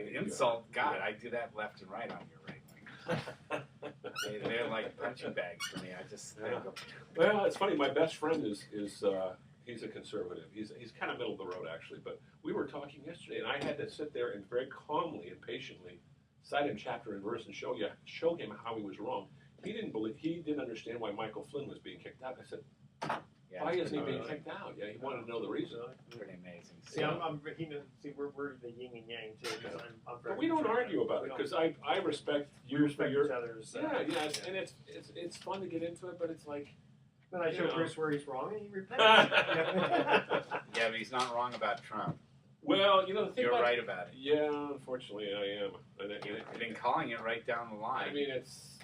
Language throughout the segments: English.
insult. God, I do that left and right on your right wing. They're like punching bags for me. I just go. Well, it's funny. My best friend is he's a conservative. He's kind of middle of the road actually. But we were talking yesterday, and I had to sit there and very calmly and patiently cite him chapter and verse and show him how he was wrong. He didn't understand why Michael Flynn was being kicked out. I said, why isn't he being kicked out? Yeah, he wanted to know the reason. Pretty amazing. See, we're the yin and yang too. Yeah. I'm But we don't argue about it because I respect yours for your. each other's. And it's fun to get into it, but it's like. Then I show Bruce where he's wrong, and he repents. Yeah, but he's not wrong about Trump. Well, the thing You're right about it. Yeah, unfortunately, I am. I've been calling it right down the line. I mean, it's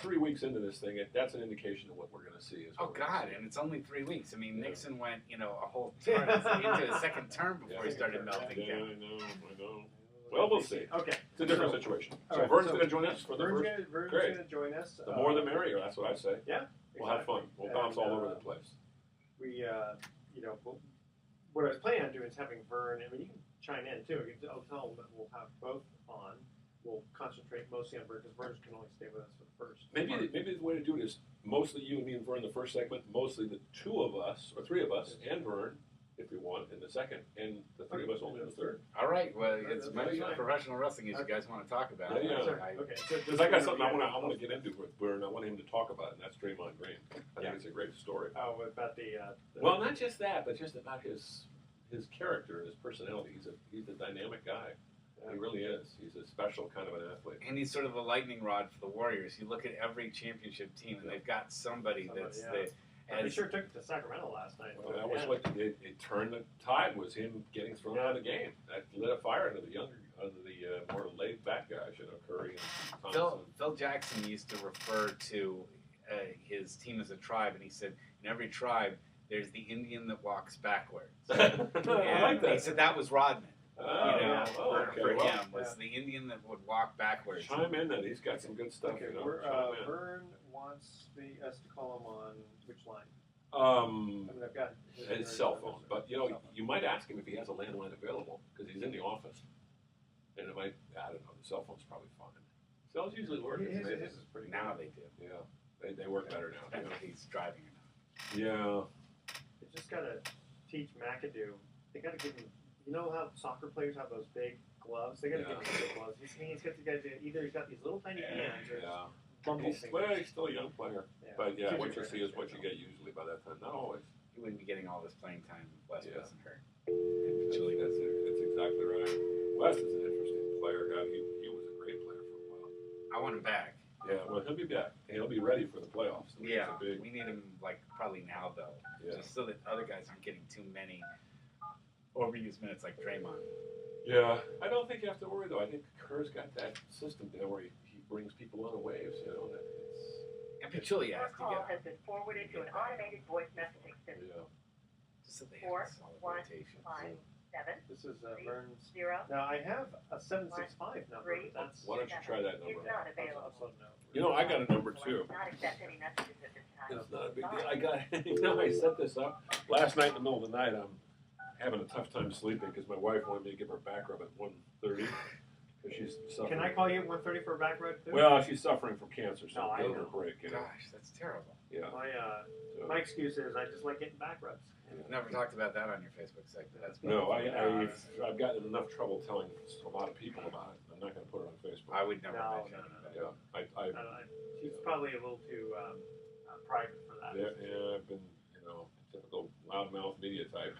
3 weeks into this thing. That's an indication of what we're going to see. God, and it's only 3 weeks. I mean, Nixon went, a whole term into his second term before he started melting down. I know. Well, we'll see. Okay. It's a different situation. So right, Vern's going to join us for the Vern's first. Vern's Great. going to join us. The more the merrier. That's what I say. Yeah. We'll have fun. We'll bounce all over the place. We, what I was planning on doing is having Vern. I mean, you can chime in too. I'll tell them that we'll have both on. We'll concentrate mostly on Vern because Vern can only stay with us for the first. Maybe the way to do it is mostly you and me and Vern the first segment, mostly the two of us or three of us and Vern, if we want, in the second, and the three of us only in the third. All right. Well, it's much professional wrestling as you guys want to talk about. Yeah. Okay. Because I got something I want to get into with Vern. I want him to talk about it, and that's Draymond Green. I think it's a great story. Oh, about the well, not just that, but just about his character and his personality. He's a dynamic guy. He really is. He's a special kind of an athlete. And he's sort of a lightning rod for the Warriors. You look at every championship team, and they've got somebody that's the. And he sure took it to Sacramento last night. Well, that was what it turned the tide, was him getting thrown out of the game. That lit a fire under the more laid back guys, Curry and Thompson. Phil Jackson used to refer to his team as a tribe, and he said, in every tribe, there's the Indian that walks backwards. I like that. He said that was Rodman. For well, him was the Indian that would walk backwards. Chime in then. He's got some good stuff. Okay, Vern wants us to call him on which line? I mean, I've got his cell phone. But you might ask him if he has a landline available because he's in the office, and it might. I don't know. The cell phone's probably fine. Cells usually work. His is pretty good. Now they do. Yeah, they work better now. Depends if he's driving or not. Yeah. You just gotta teach McAdoo. They gotta give him. You know how soccer players have those big gloves? They gotta give him big gloves. He's got the guys. Either he's got these little tiny hands or he's still a young player. Yeah. But what you see is what you get usually by that time. Not always. He wouldn't be getting all this playing time if West wasn't hurt. That's exactly right. West is an interesting player. God, he was a great player for a while. I want him back. Yeah, well, he'll be back. He'll be ready for the playoffs. We need him probably now though, just so that other guys aren't getting too many overused minutes like Draymond. Yeah, I don't think you have to worry though. I think Kerr's got that system there where he brings people on the waves. And Pachulia has to call get has been forwarded to an automated voice messaging system. just so they have a solid rotation. 415 7 This is Vern's. 0. Now I have a 765 number. That's Why don't you try that number? It's not available. I got a number too. Not accept any messages at this time. It's not a big deal. I set this up last night in the middle of the night. I'm having a tough time sleeping because my wife wanted me to give her a back rub at 1:30 because she's suffering. Can I call you at 1:30 for a back rub too? Well, she's suffering from cancer, so I give her know. a break. Gosh, that's terrible. Yeah. My excuse is I just like getting back rubs. We've never talked about that on your Facebook segment. That's I've gotten enough trouble telling a lot of people about it. I'm not going to put it on Facebook. I would never mention it. Yeah, she's probably a little too private for that. Yeah, I've been, typical loudmouth media type.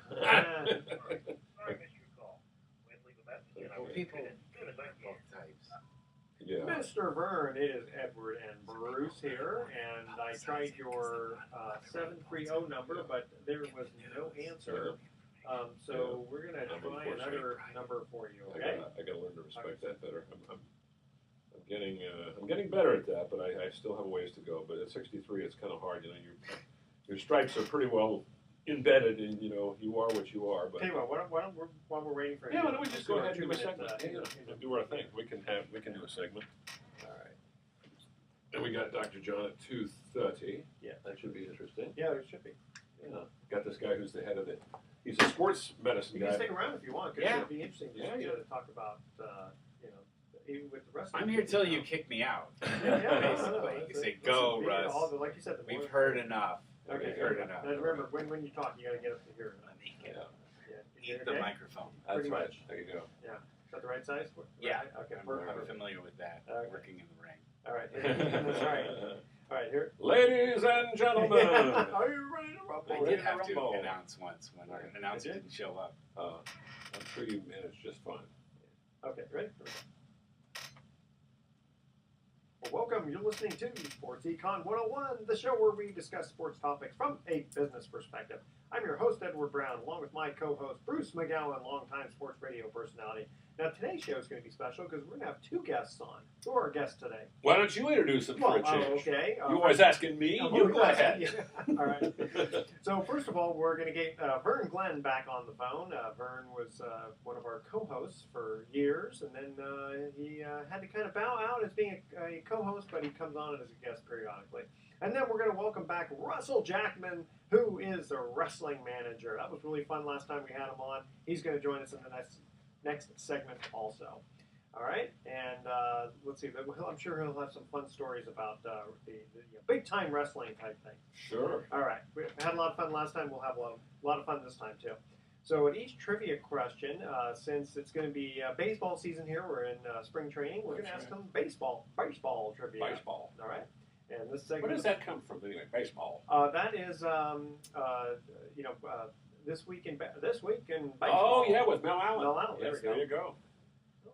People both types. Yeah. Mr. Vern, it is Edward and Bruce here, and I tried your 730 number, but there was no answer. So we're going to try another number for you, okay? I got to learn to respect that better. I'm getting better at that, but I still have a ways to go. But at 63, it's kind of hard. Your stripes are pretty well embedded, and you are what you are. But tell you what, while we're waiting for why don't we just go ahead and do a segment? Do our thing. We can do a segment. All right. And we got Dr. John at 2:30. Yeah, that should be interesting. Yeah, it should be. Yeah. Got this guy who's the head of it. He's a sports medicine You can guy. stick around if you want, because Yeah. it'd be interesting just to talk about, even with the rest of I'm here till you kick me out. Yeah, basically. You say, go, Russ. Like you said, the We've more- heard enough. Okay, We've heard enough. Now remember, when you talk, you got to get us to hear it. Let me get Yeah. eat the microphone. That's Pretty right. much. There you go. Is that the right size? Yeah. Okay, I'm perfect. familiar with that. Okay. Working in the ring. All right. That's right. All right, here. Ladies and gentlemen. Are you ready to rumble? I Ready did to have to rumble. announce once when our announcer Did you? didn't show up. I'm sure you managed just fine. Okay, ready? Well, welcome. You're listening to Sports Econ 101, the show where we discuss sports topics from a business perspective. I'm your host, Edward Brown, along with my co-host, Bruce McGowan, longtime sports radio personality. Now, today's show is going to be special because we're going to have two guests on. Who are our guests today? Why don't you introduce them for a change? Okay. You always asking me? You go ahead. Yeah. All right. So first of all, we're going to get Vern Glenn back on the phone. Vern was one of our co-hosts for years, and then he had to kind of bow out as being a co-host, but he comes on as a guest periodically. And then we're going to welcome back Russell Jackman, who is the wrestling manager. That was really fun last time we had him on. He's going to join us in the next segment also. All right, and let's see. I'm sure he'll have some fun stories about the big-time wrestling type thing. Sure. All right, we had a lot of fun last time. We'll have a lot of fun this time too. So at each trivia question, since it's going to be baseball season here, we're in spring training. We're going to ask them baseball trivia. Baseball. All right, and this segment. Where does that come from anyway? Baseball. That is this week in baseball. Oh yeah, with Mel Allen. Mel Allen. Yes, there you go.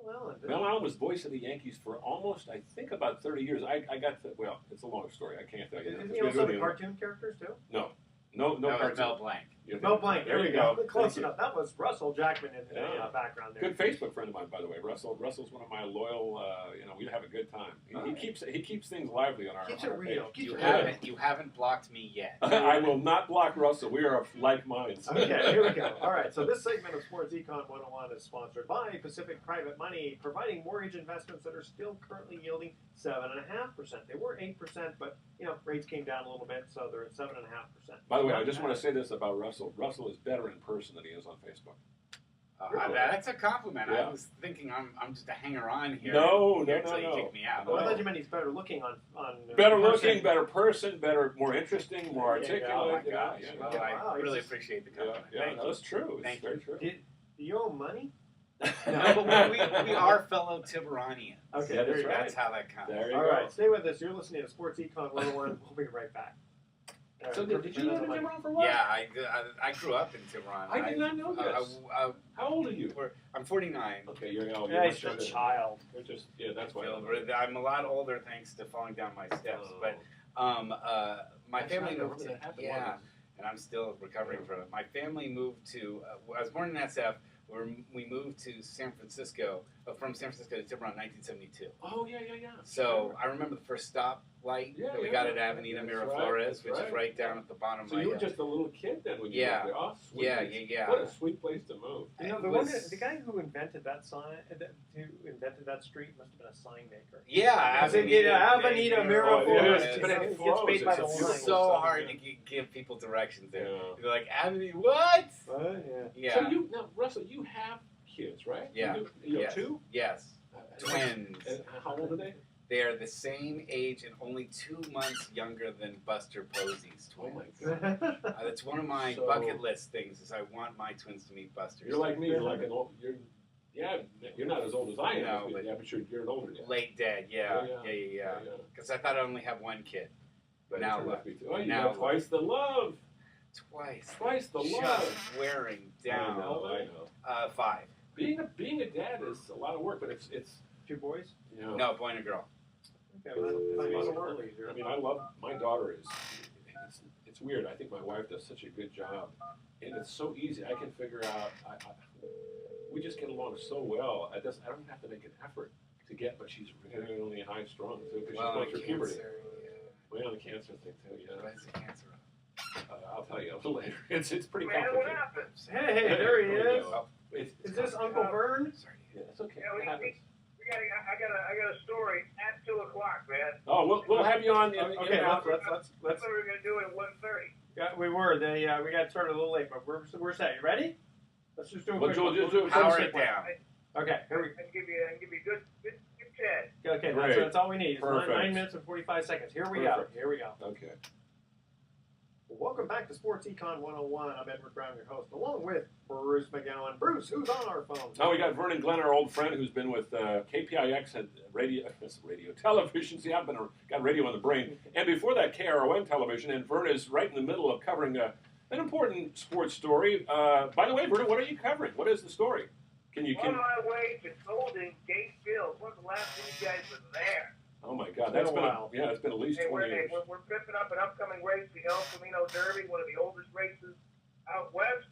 Mel Allen. Mel Allen was voice of the Yankees for almost, I think, about 30 years. I got to, well, it's a long story. I can't tell you. Isn't he also the cartoon characters too? No, That was cartoon. Mel Blanc. Mel Blanc. There we go. Close Thank you. enough. That was Russell Jackman in the Yeah. background there. Good Facebook friend of mine, by the way. Russell's one of my loyal. We have a good time. He keeps things lively on our. Keeps on it our real. page. Keeps it You haven't blocked me yet. I will not block Russell. We are of like minds. Okay, here we go. All right, so this segment of Sports Econ 101 is sponsored by Pacific Private Money, providing mortgage investments that are still currently yielding 7.5%. They were 8%, but rates came down a little bit, so they're at 7.5%. By the way, I just want to say this about Russell. Russell is better in person than he is on Facebook. Really? That's a compliment. Yeah. I was thinking I'm just a hanger-on here. No. Until you kick me out. Well, I thought you meant he's better looking on Better person. looking, better person, more interesting, more Yeah, articulate. oh my you know, gosh. yeah. Well, Wow, I he's really just- appreciate the Yeah, compliment. yeah, Thank no, you. it's true. It's Thank very you. true. Do you owe money? No, but we are fellow Tiburonians. Okay, Yeah, there you go. That's how that comes. There you All go. right, stay with us. You're listening to Sports Econ 101. We'll be right back. All So right, did you live in Tiburon for what? Yeah, I grew up in Tiburon. I did not know this. How old are you? I'm 49. Okay, you're much Yeah, he's a younger. child. You're just that's why. I'm a lot older thanks to falling down my steps. Oh. But my That's family right, moved to that happened, yeah, wasn't and I'm still recovering from it. My family moved to. I was born in SF. We moved to San Francisco, from San Francisco to Tiburon, 1972. Oh yeah. So I remember the first stoplight Yeah, that we yeah. got at Avenida That's Miraflores, right, that's which is right. right down at the bottom of So my. you were just a little kid then when you Yeah. moved there. Oh, sweet. Yeah. What a sweet place to move. The guy who invented that sign, who invented that street, must have been a sign maker. Yeah, Avenida Miraflores. Yeah, It's but it gets flows. paid by It's the a line. It's beautiful so stuff, hard yeah. to give people directions there. Yeah. They're like, Avenue, what? Yeah. So Russell, you have kids, right? Yeah. You have Yes. two? It's twins. And how old are they? They are the same age and only 2 months younger than Buster Posey's Oh twins. my God. That's one of my So- bucket list things. Is I want my twins to meet Buster's. You're like me. You're like an old. You're not as old as I am. No, but you're an older dad. late dad. Yeah. Because I thought I'd only have one kid. But Now it turned out look. to be two. Oh, you Now got twice the love. Twice. Twice the Just love. wearing down. I know. 5. Being a dad is a lot of work, but it's 2 boys? No, boy and a girl. Okay, well, that's It's a a lot lot of of easier. I mean, I love my daughter. It's weird. I think my wife does such a good job, and it's so easy. I can figure out. We just get along so well. I don't have to make an effort to get, but she's really high strung too because she's going through puberty. Way on the cancer thing too. Yeah, Why is the cancer up? I'll tell you a little later. It's pretty complicated. Hey, there he There we is. go. Is this Uncle Vern? Sorry. Yeah, it's okay. Yeah, It happens. we I got a story at 2:00, man. Oh, we'll have you on. Okay, let's. That's what we're gonna do it at 1:30. Yeah, we were. We got started a little late, but we're set. You ready? Let's just do a Well, quick Joel, one. just do a Power quick it down. Okay, here we I can give you good 10. Okay, Great. that's all we need. It's Perfect. 9 minutes and 45 seconds. Here we Perfect. go. Here we go. Okay. Well, welcome back to Sports Econ 101. I'm Edward Brown, your host, along with Bruce McGowan. Bruce, who's on our phone? Now we got Vern and Glenn, our old friend, who's been with KPIX and radio television. See, I've got radio on the brain, and before that, KRON television. And Vern is right in the middle of covering an important sports story. By the way, Vern, what are you covering? What is the story? On my way to Golden Gate Field. When's the last time you guys were there? Oh my God, It's that's been been a while. it's been at least 20 years. We're pimping up an upcoming race, the El Camino Derby, one of the oldest races out west,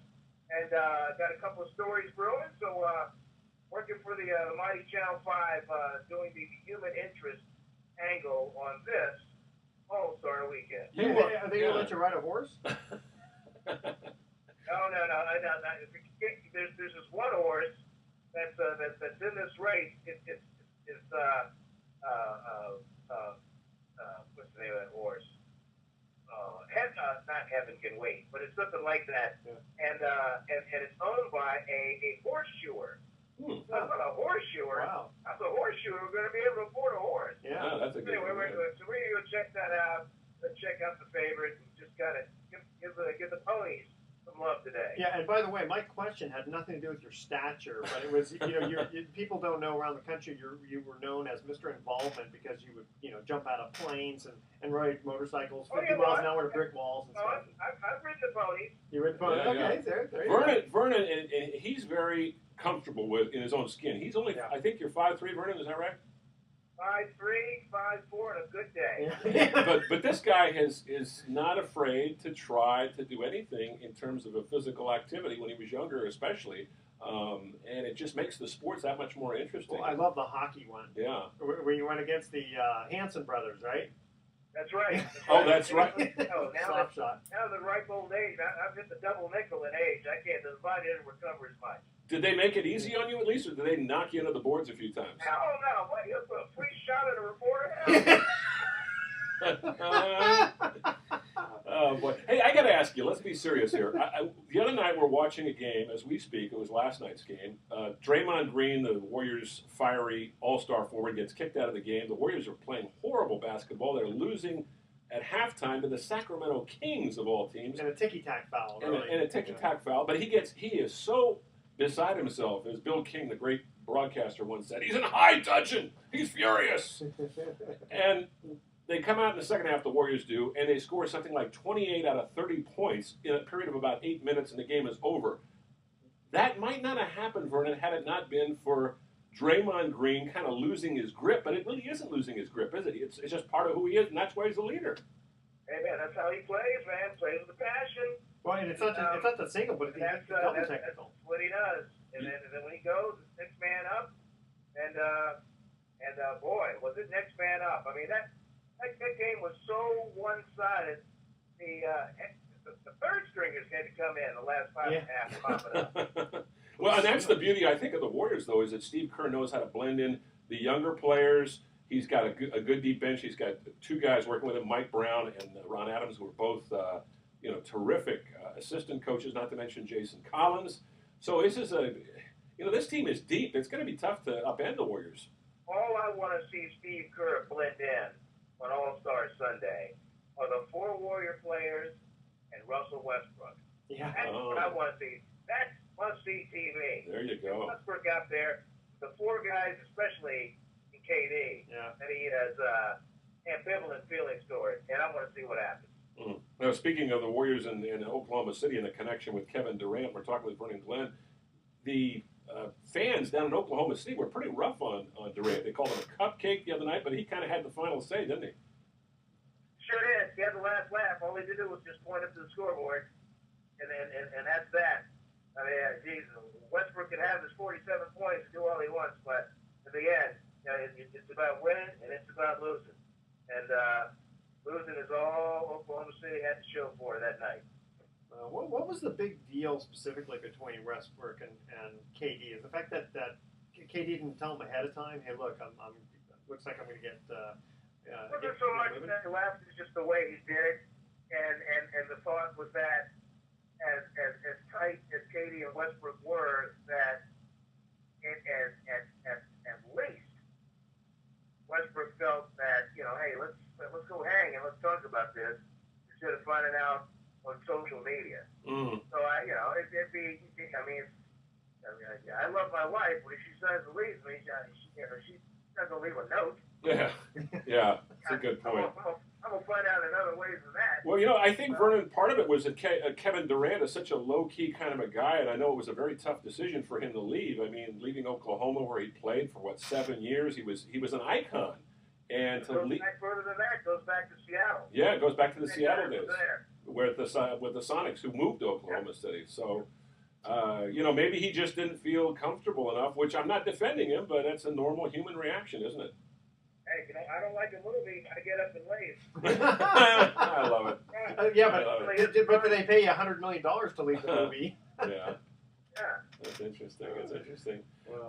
and got a couple of stories brewing. So working for the mighty Channel 5, doing the human interest angle on this All-Star weekend. Hey, are they going to let you ride a horse? No. There's this one horse that's in this race. It's what's the name of that horse? Not Heaven Can Wait, but it's something like that. Yeah. And it's owned by a horseshoer. That's not a horseshoer. Wow. That's a horseshoer. We're going to be able to afford a horse. Yeah. Oh, that's a good Anyway, one. so we're going to go check that out. Let's check out the favorite. We just got to give the ponies some love today. Yeah, and by the way, my question had nothing to do with your stature, but it was, people don't know around the country you were known as Mr. Involvement because you would, jump out of planes and ride motorcycles 50 miles an hour to brick walls and stuff. I've ridden the ponies. You ridden ponies? Yeah, Okay, there you go. Vernon, and he's very comfortable in his own skin. He's only, I think you're 5'3", Vernon, is that right? 5'3", 5'4", and a good day. Yeah. But this guy is not afraid to try to do anything in terms of a physical activity when he was younger, especially, and it just makes the sports that much more interesting. Well, I love the hockey one. Yeah. Where you went against the Hanson brothers, right? That's right. Oh, that's right. Oh, Slap shot. now the ripe old age. I've hit the double nickel in age. I can't divide it and recover as much. Did they make it easy on you at least, or did they knock you into the boards a few times? No. What, you put a free shot at a reporter? Oh boy! Hey, I got to ask you. Let's be serious here. The other night we're watching a game as we speak. It was last night's game. Draymond Green, the Warriors' fiery All-Star forward, gets kicked out of the game. The Warriors are playing horrible basketball. They're losing at halftime to the Sacramento Kings of all teams. And a ticky-tack foul. And Really. a ticky-tack foul. But he is so beside himself, as Bill King, the great broadcaster, once said. He's in high dudgeon. He's furious. And they come out in the second half, the Warriors do, and they score something like 28 out of 30 points in a period of about 8 minutes, and the game is over. That might not have happened, Vernon, had it not been for Draymond Green kind of losing his grip. But it really isn't losing his grip, is it? It's just part of who he is, and that's why he's the leader. Hey, man, that's how he plays, man. Plays with a passion. Well, and it's not the single, but it's That's double that's technical. what he does. And then when he goes, it's next man up. And boy, was it next man up. I mean, that game was so one-sided. The third stringers had to come in the last 5.5 to pop it up. Well, and that's the beauty, I think, of the Warriors, though, is that Steve Kerr knows how to blend in the younger players. He's got a good deep bench. He's got two guys working with him, Mike Brown and Ron Adams, who are both terrific assistant coaches, not to mention Jason Collins. So this is this team is deep. It's going to be tough to upend the Warriors. All I want to see Steve Kerr blend in on All-Star Sunday are the 4 Warrior players and Russell Westbrook. Yeah. That's what I want to see. That's must-see TV. There you go. Westbrook out there, the 4 guys, especially in KD, that he has ambivalent feelings toward, and I want to see what happens. Mm. Now, speaking of the Warriors in Oklahoma City and the connection with Kevin Durant, we're talking with Vernon Glenn. The fans down in Oklahoma City were pretty rough on Durant. They called him a cupcake the other night, but he kind of had the final say, didn't he? Sure did. He had the last laugh. All he did was just point up to the scoreboard, and that's that. I mean, geez, Westbrook can have his 47 points and do all he wants, but at the end, it's about winning and it's about losing. And losing is all Oklahoma City had to show for that night. What was the big deal specifically between Westbrook and KD? Is the fact that KD didn't tell him ahead of time. Hey, look, I'm looks like I'm going to get. Wasn't so much that left is just the way he did it, and the thought was that as tight as Katie and Westbrook were, that at least Westbrook felt that, hey, let's go hang and let's talk about this instead of finding out on social media. So it'd be, I love my wife, but if she says to leave me, she doesn't leave a note. Yeah, that's a good point. I'm going to find out in other ways than that. Well, I think, Vernon, part of it was that Kevin Durant is such a low-key kind of a guy, and I know it was a very tough decision for him to leave. I mean, leaving Oklahoma, where he played for, 7 years, he was an icon. And to leave back further than that, goes back to Seattle. Yeah, it goes back to the Seattle days, with the Sonics, who moved to Oklahoma City. So, maybe he just didn't feel comfortable enough, which I'm not defending him, but that's a normal human reaction, isn't it? Hey, I don't like a movie. I get up and leave. I love it. But do they pay you $100 million to leave the movie? Yeah. Yeah. That's interesting.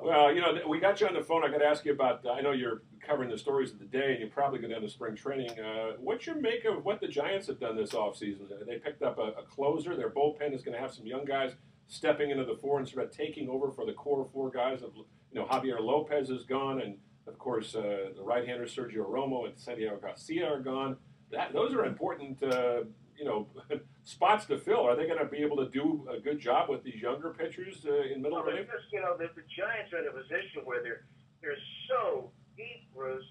Well, we got you on the phone. I got to ask you about, I know you're covering the stories of the day, and you're probably going down to spring training. What's your make of what the Giants have done this offseason? They picked up a closer. Their bullpen is going to have some young guys stepping into the fore and sort of taking over for the core four guys. Javier Lopez is gone, and, of course, the right-hander Sergio Romo and Santiago Garcia are gone. Those are important, spots to fill. Are they going to be able to do a good job with these younger pitchers in middle relief? The Giants are in a position where they're so deep, Bruce.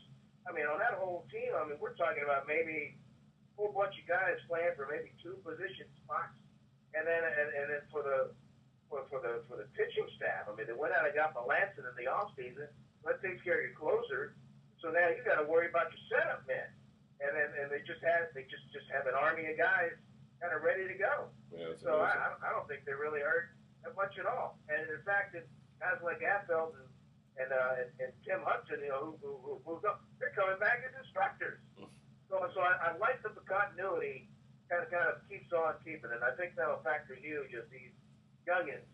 I mean, on that whole team, we're talking about maybe a whole bunch of guys playing for maybe 2 position spots, and then for the pitching staff. I mean, they went out and got Melanson in the offseason. That takes care of your closer. So now you got to worry about your setup men, and they just have an army of guys kind of ready to go. Yeah, so I don't think they really hurt that much at all. And in fact, guys like Affeld and Tim Hudson, who moved up, they're coming back as instructors. So I like that the continuity kind of keeps on keeping, and I think that'll factor huge as these youngins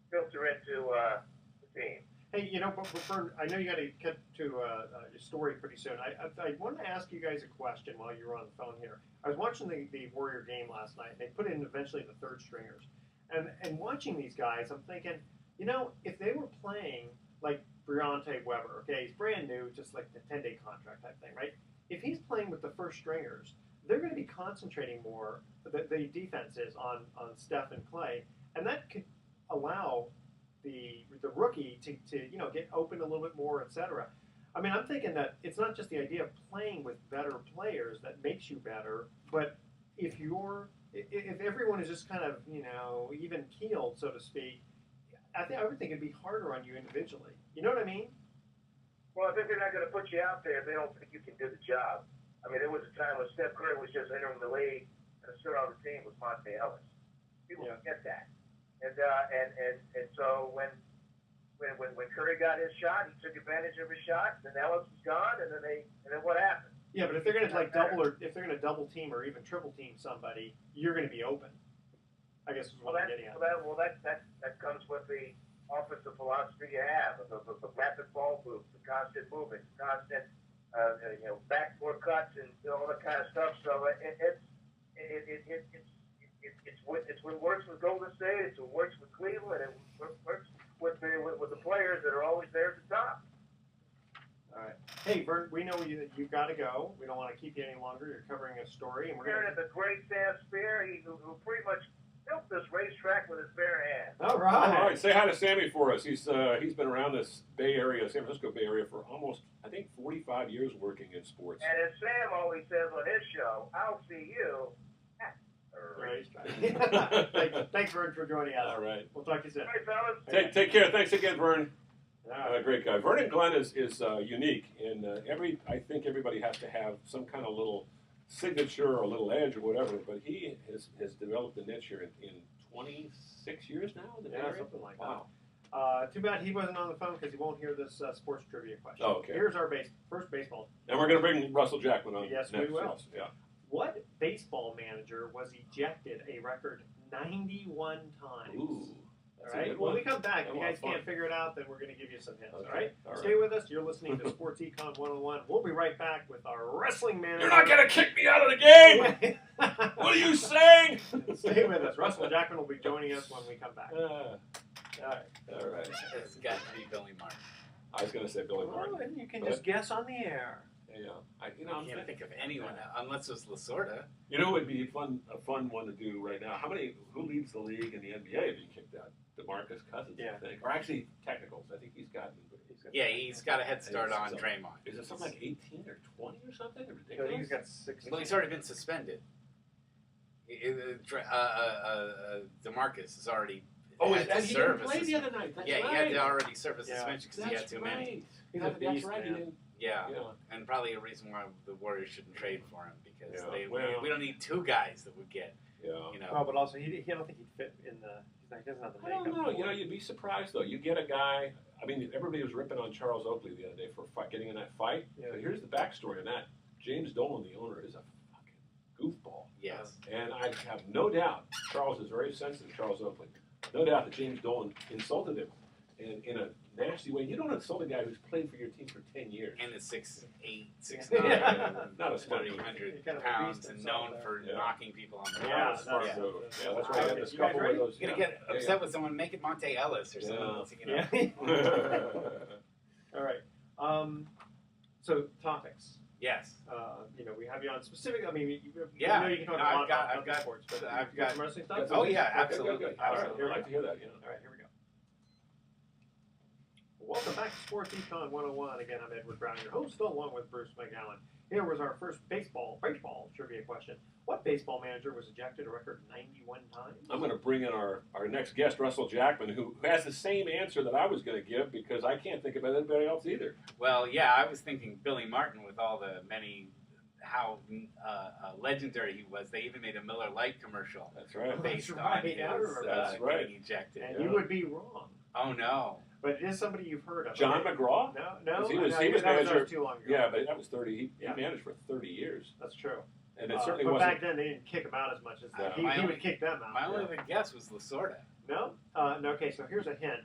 filter into the team. Hey, but Vern, I know you got to get to your story pretty soon. I wanted to ask you guys a question while you were on the phone here. I was watching the Warrior game last night. They put in eventually the third stringers. And watching these guys, I'm thinking, if they were playing like Briante Weber, okay, he's brand new, just like the 10-day contract type thing, right? If he's playing with the first stringers, they're going to be concentrating more, the defense is, on Steph and Clay, and that could allow the rookie to get open a little bit more, etc. I mean, I'm thinking that it's not just the idea of playing with better players that makes you better, but if everyone is just kind of even keeled, so to speak, I would think it'd be harder on you individually. You know what I mean? Well, I think they're not going to put you out there if they don't think you can do the job. I mean, there was a time when Steph Curry was just entering the league, and the star of the team was Monte Ellis. People forget that. And so when Curry got his shot, he took advantage of his shot. Then Ellis was gone, and then what happened? Yeah, but if they're going to double team or even triple team somebody, you're going to be open. I guess is what I'm getting at. That comes with the offensive philosophy you have, the rapid ball moves, the constant movement, constant backboard cuts, and all that kind of stuff. So it's what works with Golden State. It's what works with Cleveland, and works with the players that are always there at the top. All right. Hey, Vern, we know you've got to go. We don't want to keep you any longer. You're covering a story, and we're going to the great Sam Spear, who pretty much built this racetrack with his bare hands. All right. All right. Say hi to Sammy for us. He's been around this Bay Area, San Francisco Bay Area, for almost, I think, 45 years working in sports. And as Sam always says on his show, I'll see you. Thanks, Vern, for joining us. All right. We'll talk to you soon. All right, fellas. Take care. Thanks again, Vern. Great guy. Vernon Glenn is unique, and I think everybody has to have some kind of little signature or a little edge or whatever, but he has developed a niche here in 26 years now? Something like that. Wow. Too bad he wasn't on the phone because he won't hear this sports trivia question. Oh, okay. Here's our first baseball. And we're going to bring Russell Jackman on Yes, next. we will. Yes, yeah. What baseball manager was ejected a record 91 times? Ooh, All right. good When one. we come back, if That you was guys fun. can't figure it out, then we're going to give you some hints. Okay. All right. All right. Stay with us. You're listening to Sports Econ 101. We'll be right back with our wrestling manager. You're not gonna kick me out of the game. What are you saying? Stay with us. Russell Jackman will be joining us when we come back. All right. All right. It's got to be Billy Martin. I was gonna say Billy Martin. Oh, and you can just guess on the air. Yeah. I can't think of anyone unless it was Lasorda. You know, it'd be a fun one to do right now. Who leads the league in the NBA if he kicked out? DeMarcus Cousins, Yeah. I think. Or actually, technicals. I think he's got Yeah, he's got a head start on So- Draymond. Is it something like 18 or 20 or something? I think Ridiculous. he's got 6. Well, he's already been suspended. DeMarcus has already had to he serve didn't a play the other night. That's Yeah, right. he had to already serve a Yeah. suspension because he had too many. He's a That's beast, right. He man. didn't. Yeah, Yeah. and probably a reason why the Warriors shouldn't trade for him because Yeah. Well- we don't need two guys that would get, Yeah. you know. Oh, but also he I don't think he'd fit in the. He doesn't have the I makeup. don't know. for You know, it. you'd be surprised though. You get a guy. I mean, everybody was ripping on Charles Oakley the other day for getting in that fight. Yeah. But here's the backstory on that. James Dolan, the owner, is a fucking goofball. Yes. And I have no doubt Charles is very sensitive, Charles Oakley. No doubt that James Dolan insulted him in a nasty way. You don't insult a guy who's played for your team for 10 years. And is 6'8", 6'9", Yeah. Not a smart move. 300 He kind of pounds beast and himself known there. for Yeah. knocking people on the Yeah, nose. Smart that's- move. that's- Yeah, that's that's why I right. had to You scuffle guys with ready? those. You're gonna get upset with someone, make it Monte Ellis or something. You know. Yeah. All right. So topics. Yes. We have you on specific. I mean, Yeah. I know you can talk No, a lot I've got- about I've got- sports, but I've you got got- some wrestling stuff. Oh, yeah, Okay, absolutely. good. All right, Absolutely. I'd like to hear that. All right, here we go. Welcome back to Sports Econ 101. Again, I'm Edward Brown, your host, along with Bruce McGowan. Here was our first baseball trivia question. What baseball manager was ejected a record 91 times? I'm going to bring in our next guest, Russell Jackman, who has the same answer that I was going to give because I can't think about anybody else either. Well, yeah, I was thinking Billy Martin with all the many, how legendary he was. They even made a Miller Lite commercial That's right. based That's on right, his I remember that. Right. getting ejected. And Yeah. you would be wrong. Oh, no. But it is somebody you've heard of. John Okay. McGraw? No, He was that manager. was too long ago. Yeah, but that was 30. He Yeah. managed for 30 years. That's true. And it certainly but wasn't. back then, they didn't kick him out as much as Yeah. he My would only- kick them out. My only other guess was Lasorda. No? No, okay, so here's a hint.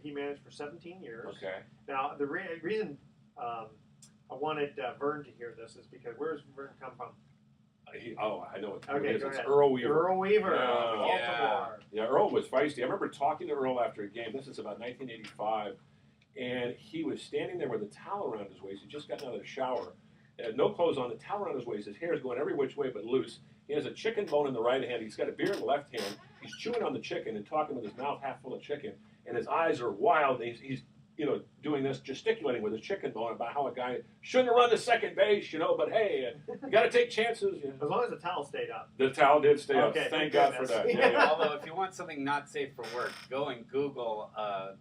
He managed for 17 years. Okay. Now, the reason I wanted Vern to hear this is because where's Vern come from? I know what Okay, it is. go It's ahead. Earl Weaver. Earl Weaver, Yeah. Baltimore. Yeah, Earl was feisty. I remember talking to Earl after a game. This is about 1985. And he was standing there with a towel around his waist. He just gotten out of the shower. No clothes on, the towel around his waist. His hair is going every which way but loose. He has a chicken bone in the right hand. He's got a beer in the left hand. He's chewing on the chicken and talking with his mouth half full of chicken. And his eyes are wild. And he's doing this, gesticulating with his chicken bone about how a guy shouldn't have run to second base, but hey, you got to take chances. As long as the towel stayed up. The towel did stay Okay, up. thank Thank God for goodness. that. Yeah, yeah. Although, if you want something not safe for work, go and Google a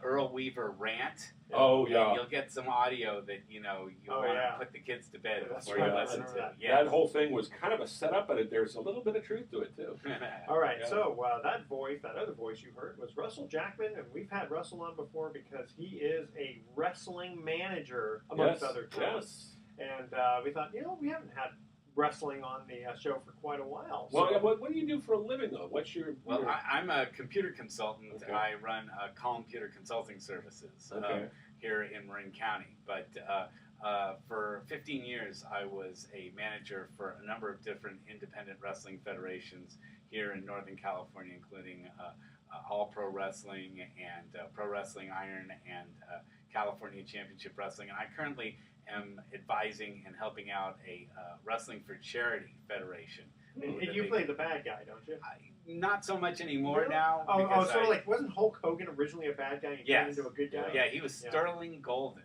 Earl Weaver rant. Oh, And yeah. you'll get some audio that you Oh, want yeah. to put the kids to bed That's before right, you I listen remember to. that. Yes. That whole thing was kind of a setup, but there's a little bit of truth to it, too. All right, Yeah. so that other voice you heard was Russell Jackman, and we've had Russell on before because he is a wrestling manager, amongst other things. Yes. And we thought, we haven't had wrestling on the show for quite a while. Well, so- what do you do for a living, though? What's your... Well, I'm a computer consultant. Okay. I run Computer Consulting Services Okay. here in Marin County. But for 15 years, I was a manager for a number of different independent wrestling federations here in Northern California, including All Pro Wrestling and Pro Wrestling Iron and California Championship Wrestling. And I currently am advising and helping out a Wrestling for Charity federation. and you play the bad guy, don't you? Not so much anymore Really? now. Oh, because sort of I- like, wasn't Hulk Hogan originally a bad guy and Yes. turned into a good guy? Yeah, he was Yeah. Sterling Golden,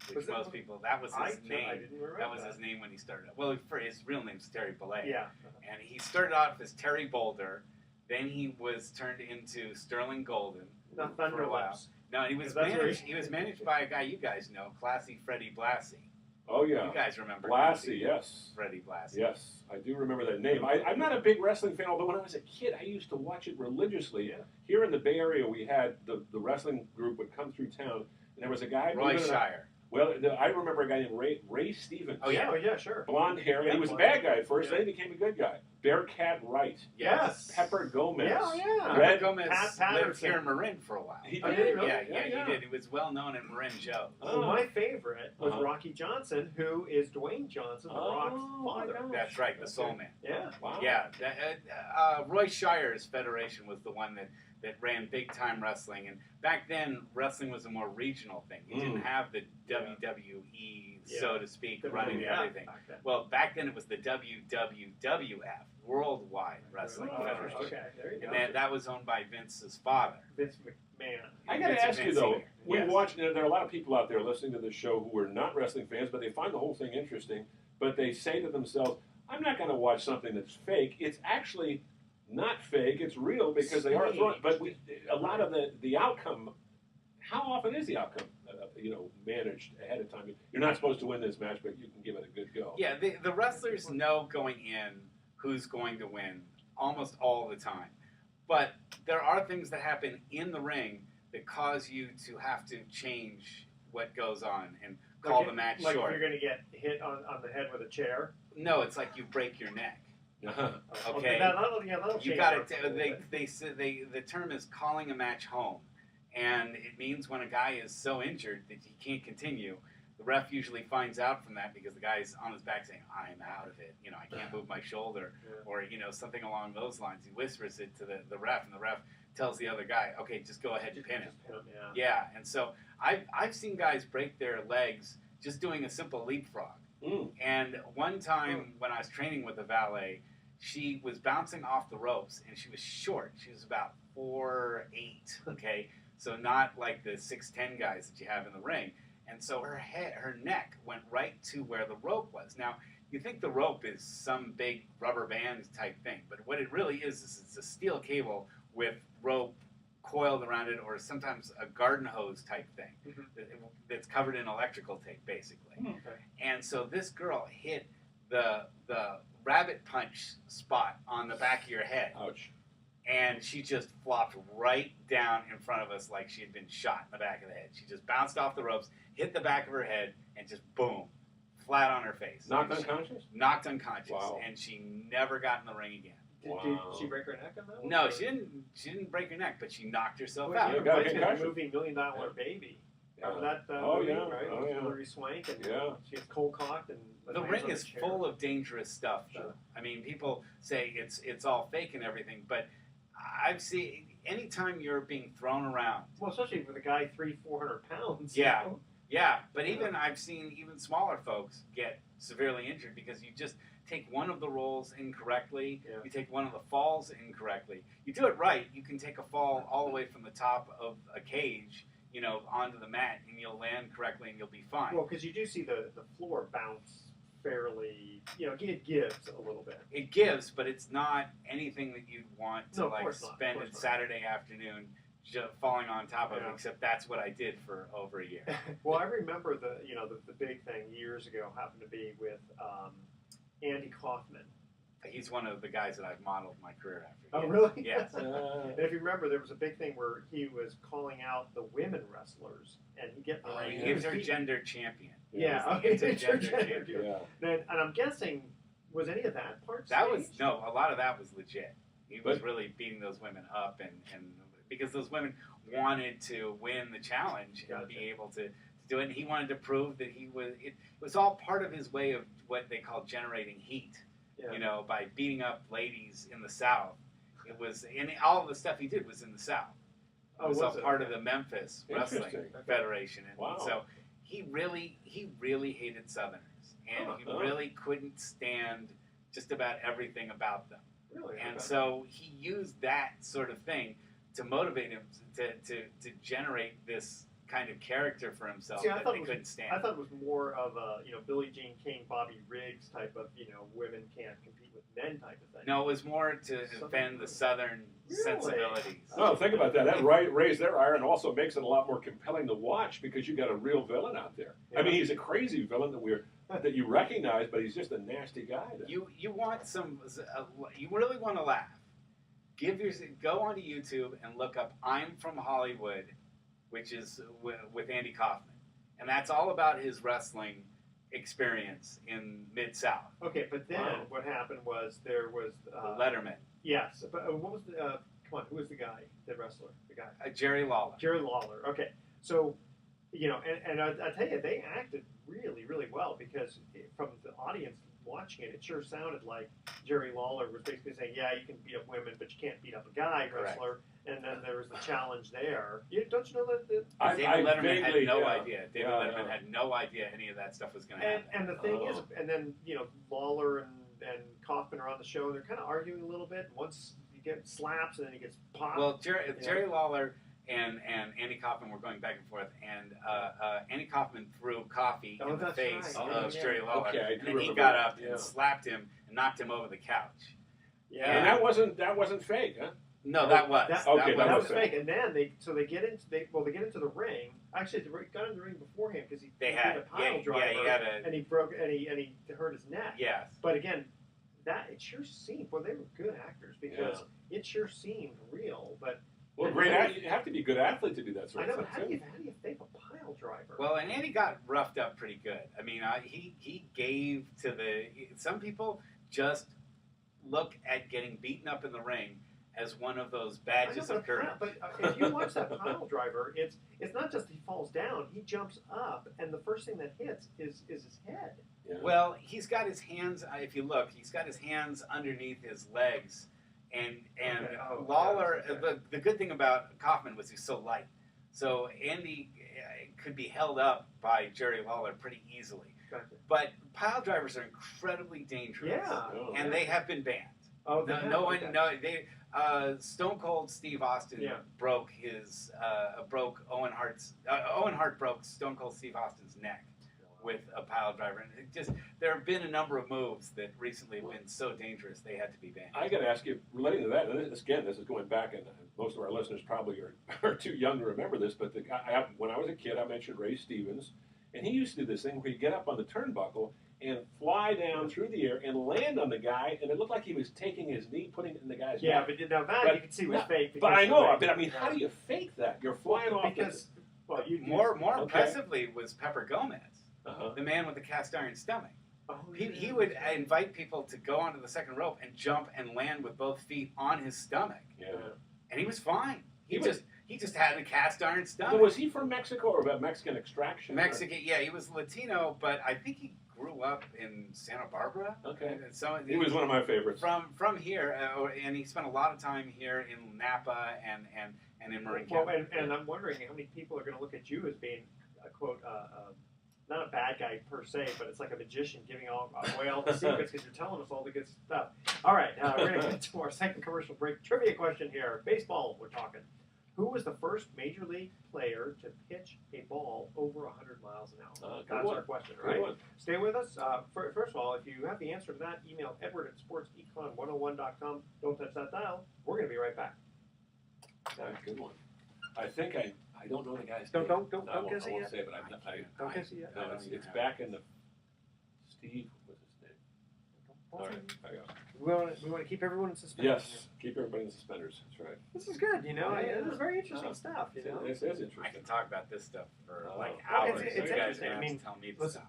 which Was it- most people, that was his I name. didn't remember That was his name when he started. Well, for his real name's Terry Bollea. Yeah. And he started off as Terry Boulder. Then he was turned into Sterling Golden. Not for a Thunder while. Lips. No, he was That's where managed. He was managed by a guy you guys know, Classy Freddie Blassie. Oh, yeah. You guys remember Blassie, yes. Freddie Blassie. Yes, I do remember that name. I'm not a big wrestling fan, although when I was a kid, I used to watch it religiously. Yeah. Here in the Bay Area, we had the wrestling group would come through town, and there was a guy... Roy believe it or not- Shire. Well, I remember a guy named Ray Stevens. Oh yeah, sure. Blonde hair. Yeah, He was a blonde bad guy at first, hair. then he became a good guy. Bearcat Wright. Yes. Pepper Gomez. Yeah. Red Gomez Pat lived Patterson. here in Marin for a while. He Oh, did. did he really? Yeah, he did. He was well known in Marin shows. Well, my favorite was Uh-huh. Rocky Johnson, who is Dwayne Johnson, The Rock's my father. gosh. That's right, the Soul Man. Yeah. Wow. Yeah, Roy Shire's federation was the one that ran big time wrestling, and back then wrestling was a more regional thing. You didn't have the WWE, so to speak, running Yeah. everything. Back then. Well, back then it was the WWWF, Worldwide Wrestling Federation, Okay, there you go. and that was owned by Vince's father. Vince McMahon. I got to Vince ask you Vince though, Senior. we Yes. watch. There are a lot of people out there listening to this show who are not wrestling fans, but they find the whole thing interesting. But they say to themselves, "I'm not going to watch something that's fake. It's actually not fake. It's real because they are throwing." But a lot of the outcome. How often is the outcome, managed ahead of time? You're not supposed to win this match, but you can give it a good go. Yeah, the wrestlers know going in who's going to win almost all the time. But there are things that happen in the ring that cause you to have to change what goes on and call the match like short. If you're going to get hit on the head with a chair. No, it's like you break your neck. Uh-huh. Okay. That'll You change got our it. rule a little bit. They say the term is calling a match home, and it means when a guy is so injured that he can't continue. The ref usually finds out from that because the guy's on his back saying, "I'm out of it. I can't move my shoulder," or something along those lines. He whispers it to the ref, and the ref tells the other guy, "Okay, just go ahead and pin him." Yeah, and so I've seen guys break their legs just doing a simple leapfrog. And one time when I was training with a valet, she was bouncing off the ropes, and she was short. She was about 4'8", okay? So not like the 6'10" guys that you have in the ring. And so her neck went right to where the rope was. Now, you think the rope is some big rubber band type thing, but what it really is it's a steel cable with rope coiled around it, or sometimes a garden hose type thing that's covered in electrical tape, basically. Okay. And so this girl hit the rabbit punch spot on the back of your head, Ouch. and she just flopped right down in front of us like she had been shot in the back of the head. She just bounced off the ropes, hit the back of her head, and just boom, flat on her face. Knocked And she- unconscious? Knocked unconscious, Wow. and she never got in the ring again. Did she break her neck on that one? No, Or- she didn't. She didn't break her neck, but she knocked herself Well, out. you got a reminds me of concussion. the movie $1 Million Baby. Remember that Oh, movie, yeah. right? Oh, With yeah. Hilary Swank, and Yeah. she gets cold cocked, and The lands ring on is chair. full of dangerous stuff, though. Sure. I mean, people say it's all fake and everything, but I've seen anytime you're being thrown around. Well, especially with a guy 300-400 pounds. Yeah. You know? Yeah, but even I've seen even smaller folks get severely injured because you just take one of the rolls incorrectly, Yeah. you take one of the falls incorrectly. You do it right, you can take a fall all the way from the top of a cage, onto the mat, and you'll land correctly and you'll be fine. Well, because you do see the floor bounce fairly, it gives a little bit. It gives, but it's not anything that you'd want to No, of course not, of spend course a not. Saturday afternoon just falling on top of. Yeah. Except that's what I did for over a year. Well, I remember the big thing years ago happened to be with Andy Kaufman. He's one of the guys that I've modeled my career after. Oh, Yes. really? Yes. And if you remember, there was a big thing where he was calling out the women wrestlers, and he get in the Oh, ring. intergender champion. Yeah, Intergender intergender. Yeah. And I'm guessing, was any of that part That was staged? no, a lot of that was legit. He was But- really beating those women up, and because those women wanted to win the challenge and be Gotcha. able to do it, and he wanted to prove that he was. It was all part of his way of what they call generating heat. Yeah. By beating up ladies in the South. It was, and all of the stuff he did was in the South. It Oh, was all was it? part of the Memphis Wrestling Interesting. Federation, and Wow. so he really hated Southerners, and he Uh-huh. really couldn't stand just about everything about them. Really? And Okay. so he used that sort of thing to motivate him to generate this kind of character for himself See, I that thought they it was- couldn't stand. I thought it was more of a Billie Jean King, Bobby Riggs type of women can't compete with men type of thing. No, it was more to offend the Southern Really? sensibilities. No, think about that. That raised their ire and also makes it a lot more compelling to watch because you got a real villain out there. I mean, he's a crazy villain that you recognize, but he's just a nasty guy. You want you really want to laugh. Go onto YouTube and look up "I'm from Hollywood," which is with Andy Kaufman, and that's all about his wrestling experience in Mid-South. Okay, but then what happened was there was Letterman, yes, but what was the come on, who was the guy, the wrestler, the guy? Jerry Lawler. Jerry Lawler. Okay, so and I tell you, they acted really, really well because from the audience watching it, it sure sounded like Jerry Lawler was basically saying, "Yeah, you can beat up women, but you can't beat up a guy wrestler." And then there was the challenge there. Don't you know that? David Letterman had no idea. David Letterman had no idea any of that stuff was going to happen. And the thing is, and then Lawler and Kaufman are on the show. And they're kind of arguing a little bit. Once you get slaps, and then he gets popped. Well, Jerry Lawler and Andy Kaufman were going back and forth, and Andy Kaufman threw coffee in the face of Jerry Lawler, and then he got up and slapped him and knocked him over the couch. Yeah, and that wasn't fake, huh? No, that was that was fake. And then they get into the ring. Actually, they got in the ring beforehand because he did a pile driver, and he broke and he hurt his neck. Yes, but again, it sure seemed. Well, they were good actors because it sure seemed real, but. Well, you have to be a good athlete to do that sort of thing. I know, but how do you fake a pile driver? Well, and Andy got roughed up pretty good. I mean, he gave to some people just look at getting beaten up in the ring as one of those badges of courage. But if you watch that pile driver, it's not just he falls down; he jumps up, and the first thing that hits is his head. Yeah. Well, he's got his hands. If you look, he's got his hands underneath his legs. And Lawler, the good thing about Kaufman was he's so light. So Andy could be held up by Jerry Lawler pretty easily. Gotcha. But pile drivers are incredibly dangerous. And they have been banned. Oh, Stone Cold Steve Austin broke Owen Hart broke Stone Cold Steve Austin's neck with a pile driver, and there have been a number of moves that recently have been so dangerous they had to be banned. I got to ask you, relating to that, and this is going back, and most of our listeners probably are too young to remember this, but when I was a kid, I mentioned Ray Stevens, and he used to do this thing where he'd get up on the turnbuckle and fly down through the air and land on the guy, and it looked like he was taking his knee, putting it in the guy's neck. But now that you can see was fake. But I know, but I mean, how do you fake that? You're flying off more impressively was Pepper Gomez. The man with the cast iron stomach. He would invite people to go onto the second rope and jump and land with both feet on his stomach. Yeah. And he was fine. He just had a cast iron stomach. So was he from Mexico or about Mexican extraction? Mexican, yeah, he was Latino, but I think he grew up in Santa Barbara. Okay. So he was one of my favorites. From here, and he spent a lot of time here in Napa and in Marin County. Well, and I'm wondering how many people are going to look at you as being a quote. Not a bad guy per se, but it's like a magician giving away all the secrets because you're telling us all the good stuff. All right, we're going to get to our second commercial break. Trivia question here. Baseball, we're talking. Who was the first major league player to pitch a ball over 100 miles an hour? That's our question, right? Stay with us. First of all, if you have the answer to that, email edward@sportsecon101.com. Don't touch that dial. We're going to be right back. Good one. I think I don't know the guy's name. Don't guess it yet. I won't say it, but don't guess it yet. No, it's back in the Steve. What's his name? All right, I got it. We want to keep everyone in suspense. Yes, keep everybody in suspenders. That's right. This is good. This is very interesting stuff. This is interesting. I can talk about this stuff for hours. It's you guys interesting. have to tell me listen,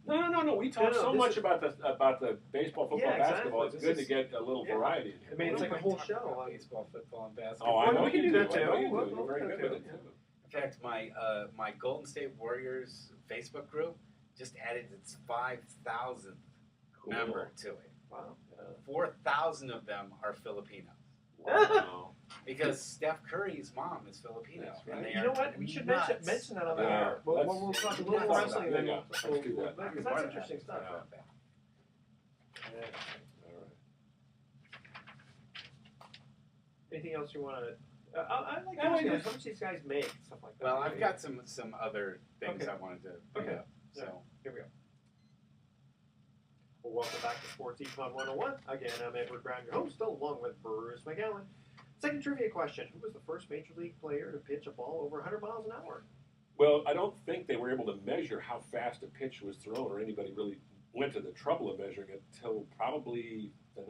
No. We talk so much about the baseball, football, basketball. It's good to get a little variety in here. I mean, it's like a whole show on baseball, football, and basketball. Oh, I know we can do that too. You're very good at it too. In fact, my Golden State Warriors Facebook group just added its 5,000th member to it. Wow. 4,000 of them are Filipino. Wow. Because Steph Curry's mom is Filipino. That's right. And they you know what? We should mention that on the air. We'll talk a little more wrestling. Let's do that. Because that's interesting stuff. All right. Anything else you want to... I like asking how much these guys make, stuff like that. Well, I've got some other things I wanted to bring up. So here we go. Well, welcome back to Sports Econ 101. Again, I'm Edward Brown, your host, along with Bruce McGowan. Second trivia question. Who was the first major league player to pitch a ball over 100 miles an hour? Well, I don't think they were able to measure how fast a pitch was thrown, or anybody really went to the trouble of measuring it until probably the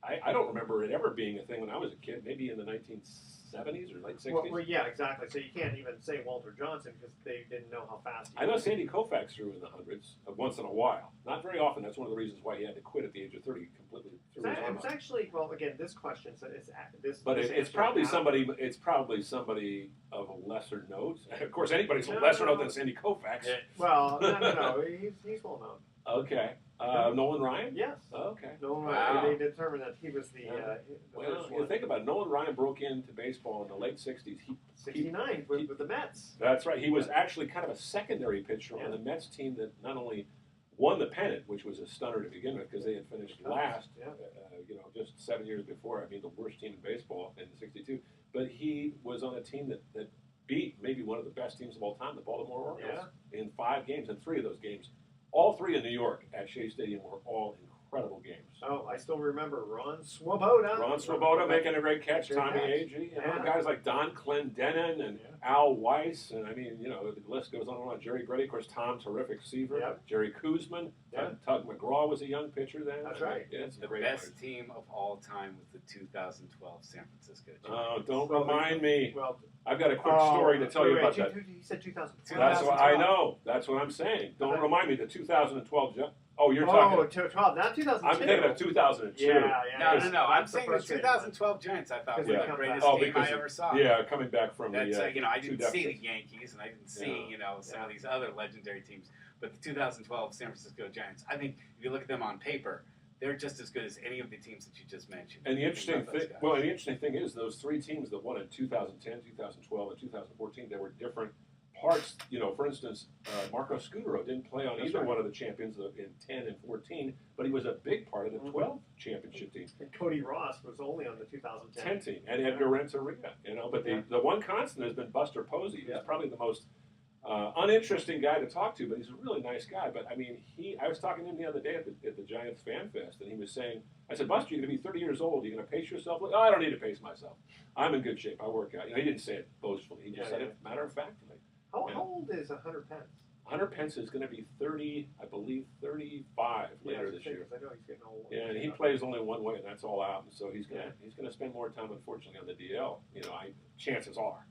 I don't remember it ever being a thing when I was a kid. Maybe in the 1970s or late 60s. Well, yeah, exactly. So you can't even say Walter Johnson because they didn't know how fast. I know Sandy Koufax threw in the hundreds once in a while. Not very often. That's one of the reasons why he had to quit at the age of 30. Completely threw his arm It's out. actually again this question. So it's this. But this it's answer probably out- somebody. It's probably somebody of a lesser note. Of course, anybody's a No, lesser no. note than Sandy Koufax. Well, no. He's well known. Okay. Nolan Ryan. Yes. Okay. Nolan Wow. Ryan. They determined that he was the Well, first you one. think about it. Nolan Ryan broke into baseball in the late 60s. 69 with the Mets. That's right. He was actually kind of a secondary pitcher on the Mets team that not only won the pennant, which was a stunner to begin with because they had finished last, Yeah. just 7 years before. I mean, the worst team in baseball in '62. But he was on a team that beat maybe one of the best teams of all time, the Baltimore Orioles, in 5 games, and 3 of those games, all 3 in New York at Shea Stadium, were all incredible games. Oh, I still remember Ron Swoboda. Ron Swoboda making a great catch, Great Tommy catch. Agee, Yeah. guys like Don Clendenin and Al Weiss, and I mean, the list goes on and on. Jerry Grady, of course, Tom Terrific Seaver, Yep. Jerry Kuzman, Yeah. Tug McGraw was a young pitcher then. That's right. Yeah, it's a The great best point. team of all time was the 2012 San Francisco Giants. Oh, don't Well, remind me. Well, I've got a quick story to tell you about that. He said 2012. That's what 2012. I know. That's what I'm saying. Don't remind me. The 2012. Oh, you're Oh, talking. 12, not 2002. I'm thinking of 2002. Yeah. No. I'm That's the saying the frustrating 2012 Giants. I thought were Because the they greatest come back. team Oh, because I ever saw. Yeah, coming back from That's the. I two didn't see the deficits. Yankees, and I didn't see some of these other legendary teams. But the 2012 San Francisco Giants, I think if you look at them on paper, they're just as good as any of the teams that you just mentioned. And the interesting Think about thing, those guys. the interesting thing is those 3 teams that won in 2010, 2012, and 2014, they were different parts. For instance, Marco Scudero didn't play on That's either right. one of the champions in 10 and 14, but he was a big part of the 12 championship team. And Cody Ross was only on the 2010. 10 team, and Edgar Renteria, but the one constant has been Buster Posey. He's probably the most uninteresting guy to talk to, but he's a really nice guy. But I mean, I was talking to him the other day at the Giants Fan Fest, and he was saying, I said, Buster, you're going to be 30 years old. You're going to pace yourself? Like, I don't need to pace myself. I'm in good shape. I work out. He didn't say it boastfully. He just said it matter of factly. How old is 100 Pence? Hunter Pence is going to be 30, I believe, 35 later this year. I know he's getting old. Yeah, and he plays only one way, and that's all out. And so he's gonna spend more time, unfortunately, on the DL. Chances are.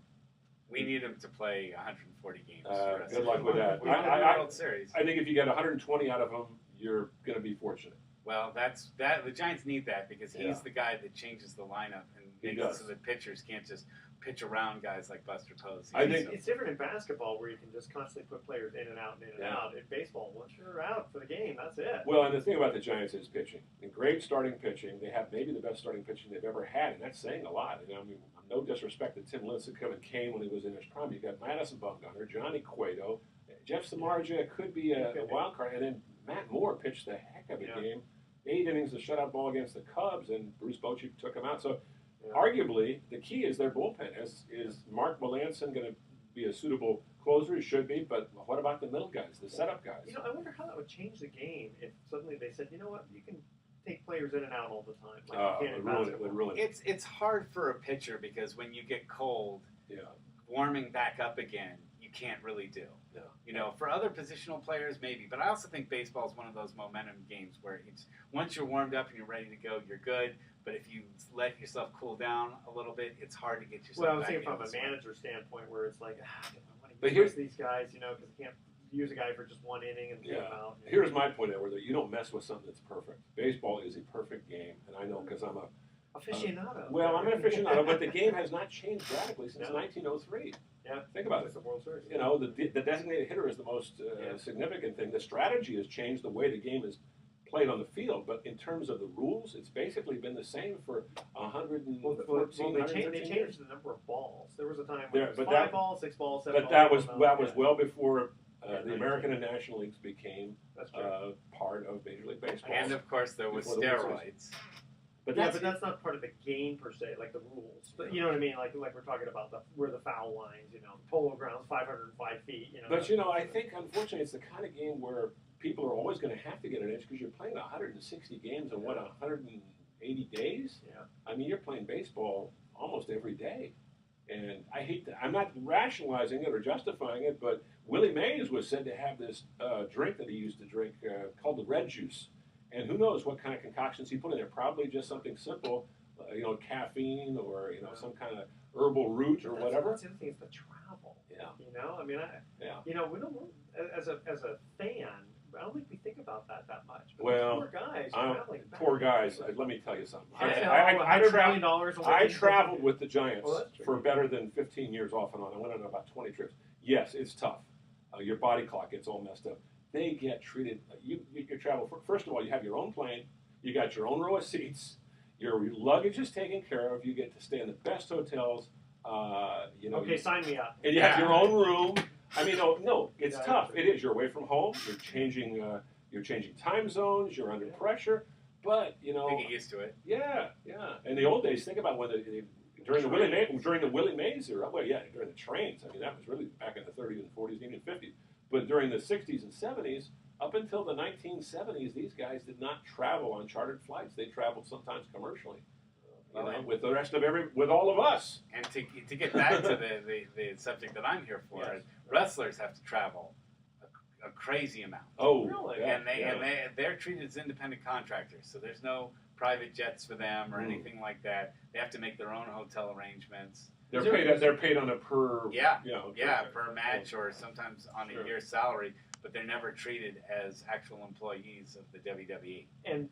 We need him to play 140 games. Good luck with that. We won the World Series. I think if you get 120 out of him, you're going to be fortunate. Well, the Giants need that because he's Yeah. the guy that changes the lineup and He makes it does. so that pitchers can't just pitch around guys like Buster Posey. I think- It's different in basketball where you can just constantly put players in and out and in and Yeah. out. In baseball, once you're out for the game, that's it. Well, and the thing about the Giants is pitching. And great starting pitching. They have maybe the best starting pitching they've ever had, and that's saying a lot. I mean, no disrespect to Tim Lincecum and Kane when he was in his prime. You got Madison Bumgarner, Johnny Cueto, Jeff Samardzija could be a wild card, and then Matt Moore pitched the heck of a game. 8 innings of shutout ball against the Cubs, and Bruce Bochy took him out. So, arguably, the key is their bullpen. Is Mark Melancon going to be a suitable closer? He should be, but what about the middle guys, the setup guys? I wonder how that would change the game if suddenly they said, you know what, you can take players in and out all the time. Like you can in It would ruin it. It's hard for a pitcher because when you get cold, Yeah. warming back up again, you can't really do. No. For other positional players, maybe. But I also think baseball is one of those momentum games where it's once you're warmed up and you're ready to go, you're good. But if you let yourself cool down a little bit, it's hard to get yourself Well, I was back thinking from into a the swing. manager standpoint where it's like, I want But to here's- use these guys, because you can't use a guy for just one inning and take him out. Here's my point, Edward, that you don't mess with something that's perfect. Baseball is a perfect game, and I know because I'm aficionado. I'm an aficionado, but the game has not changed radically since 1903. Yeah. Think about It's it. the World Series. The designated hitter is the most significant thing. The strategy has changed, the way the game is played on the field, but in terms of the rules, it's basically been the same for 114, Well, they 113 years. changed the number of balls. There was a time when There- it was but 5 that- balls, 6 balls, 7 But balls. that was yeah. well before Yeah, the American and National Leagues became That's true. part of Major League Baseball. And of course, there was Before the World steroids. But Yeah, that's, but that's not part of the game per se, like the rules. But you know what I mean? Like we're talking about where the foul lines, polo grounds, 505 feet. But I think unfortunately it's the kind of game where people are always going to have to get an edge because you're playing 160 games in 180 days. Yeah. I mean, you're playing baseball almost every day, and I hate that. I'm not rationalizing it or justifying it, but Willie Mays was said to have this drink that he used to drink called the red juice, And who knows what kind of concoctions he put in there? Probably just something simple, caffeine or some kind of herbal root or whatever. That's the other thing is the travel. Yeah. I mean, we don't as a fan. I don't think we think about that much. But Well, poor guys traveling back. Poor guys. Let me tell you something. I I traveled with the Giants Well, that's true. for better than 15 years off and on. I went on about 20 trips. Yes, it's tough. Your body clock gets all messed up. They get treated. You travel. First of all, you have your own plane. You got your own row of seats. Your luggage is taken care of. You get to stay in the best hotels. Okay, sign me up. And you have your own room. I mean, no, it's Yeah, tough. It is. You're away from home. You're changing time zones. You're under pressure. But They get used to it. yeah. In the old days, think about when during the Willie Mays era. Well, yeah, during the trains. I mean, that was really back in the 30s and 40s, even 50s. But during the 60s and 70s, up until the 1970s, these guys did not travel on chartered flights. They traveled sometimes commercially. With the rest of with all of us. And to get back to the subject that I'm here for, Yes. wrestlers have to travel a crazy amount. Oh, Really? yeah, And they're treated as independent contractors, so there's no private jets for them or anything like that. They have to make their own hotel arrangements. They're paid on a per per match or sometimes on a year's salary, but they're never treated as actual employees of the WWE. And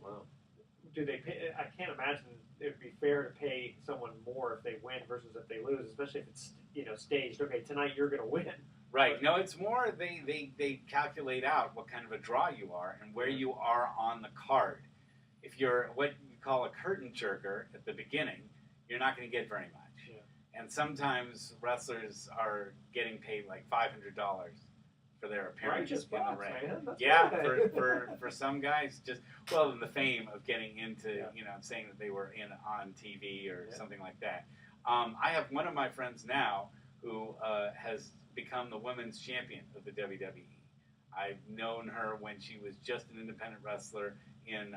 do they pay? I can't imagine it would be fair to pay someone more if they win versus if they lose, especially if it's staged. Okay, tonight you're going to win. Right. No, it's more they calculate out what kind of a draw you are and where you are on the card. If you're what you call a curtain jerker at the beginning, you're not going to get very much. Yeah. And sometimes wrestlers are getting paid like $500 for their appearances in the ring. Man. That's Yeah, good. for some guys, just the fame of getting into saying that they were on TV or something like that. I have one of my friends now who has become the women's champion of the WWE. I've known her when she was just an independent wrestler in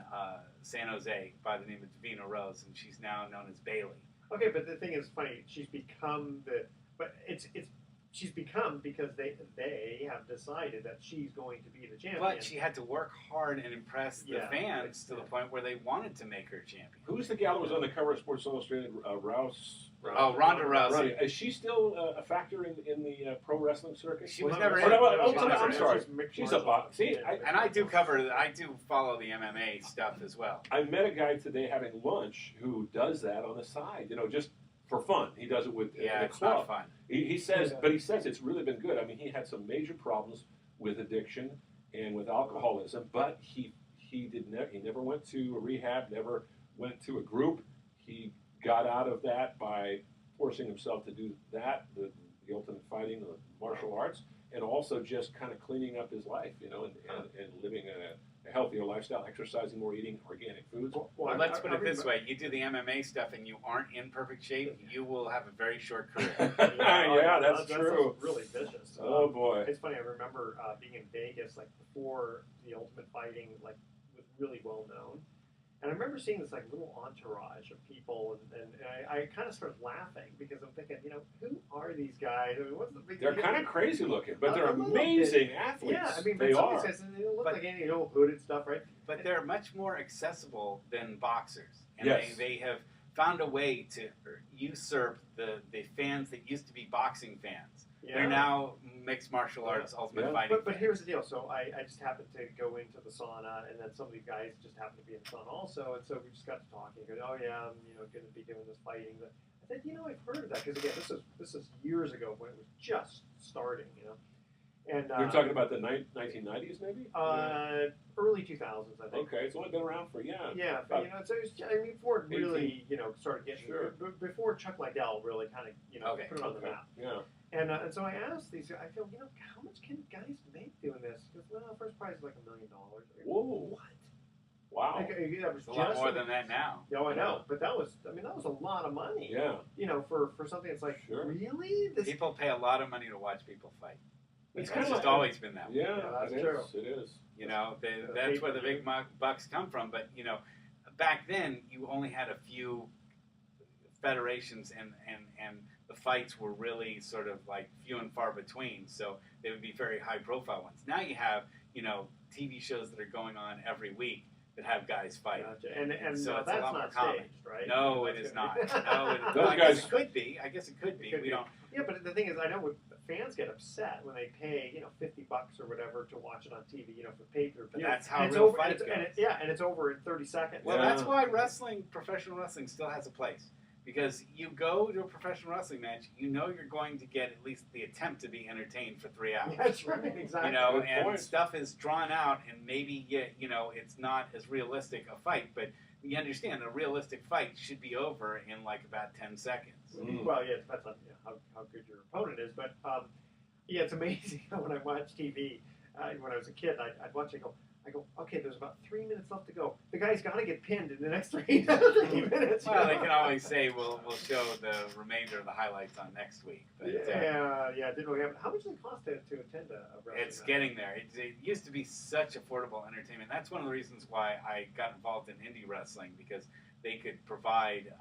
San Jose by the name of Davina Rose, and she's now known as Bailey. Okay, but the thing is funny. She's become she's become because they have decided that she's going to be the champion. But she had to work hard and impress the fans to the point where they wanted to make her champion. Who's the gal who was on the cover of Sports Illustrated? Ronda Rousey. Is she still a factor in the pro wrestling circuit? She was never. I'm sorry. She's a box. See, and I do follow the MMA stuff as well. I met a guy today having lunch who does that on the side. Just for fun. He does it with it's club. not fun. He says it's really been good. I mean, he had some major problems with addiction and with alcoholism, but he never went to a rehab, never went to a group. He got out of that by forcing himself to do that, the ultimate fighting, the martial arts, and also just kind of cleaning up his life, and living a healthier lifestyle, exercising more, eating organic foods. Well, let's put it this way. You do the MMA stuff and you aren't in perfect shape, you will have a very short career. That's true. Really vicious. Oh, boy. It's funny. I remember being in Vegas, before the Ultimate Fighting, was really well known. And I remember seeing this little entourage of people, and I kind of started laughing because I'm thinking, who are these guys? I mean, what's the big deal? They're kind of crazy looking, but they're amazing athletes. Yeah, I mean, they some are. of these guys, they don't look like any hooded stuff, right? But they're much more accessible than boxers, and yes. they have found a way to usurp the fans that used to be boxing fans. Yeah. They're now mixed martial arts, ultimate fighting. But here's the deal. So I just happened to go into the sauna, and then some of the guys just happened to be in the sauna also, and so we just got to talking. Goes, oh yeah, I'm going to be doing this fighting. But I said, I've heard of that because again, this is years ago when it was just starting, And you're talking about the 1990s, maybe? Early 2000s, I think. Okay, it's only been around for Yeah, but, so it was, before it really started getting before Chuck Liddell really kind of put it on the map. Yeah. And so I asked these guys, I go, how much can guys make doing this? He goes, well, first prize is like $1 million. Whoa. What? Wow. That was a lot more than that now. Yeah, I know. But that was a lot of money. Yeah. For something that's like, really? People pay a lot of money to watch people fight. It's just always been that way. Yeah, that's true. It is. That's where the big bucks come from. But, back then, you only had a few federations and the fights were really sort of few and far between, so they would be very high profile ones. Now you have, TV shows that are going on every week that have guys fight. Gotcha. And So it's a that's lot more not common. staged, right? No, That's it is gonna not. be- No, it, Those well, I guess guys- it could be. I guess it could be. We don't. Yeah, but the thing is, I know fans get upset when they pay, $50 or whatever to watch it on TV, for pay-per-view. But that's how and it's real over, fight goes. and it's over in 30 seconds. Well, Yeah. that's why professional wrestling still has a place. Because you go to a professional wrestling match, you're going to get at least the attempt to be entertained for 3 hours. That's right, exactly. Good And point. stuff is drawn out, and maybe it's not as realistic a fight, but you understand a realistic fight should be over in like about 10 seconds. Mm. Well, yeah, it depends on how good your opponent is, but it's amazing when I watch TV. When I was a kid, I'd watch it. I go, okay, there's about 3 minutes left to go. The guy's got to get pinned in the next 3 minutes. Well, they can always say we'll show the remainder of the highlights on next week. But, it didn't really happen. How much does it cost to attend a wrestling It's match? getting there. It used to be such affordable entertainment. That's one of the reasons why I got involved in indie wrestling, because they could provide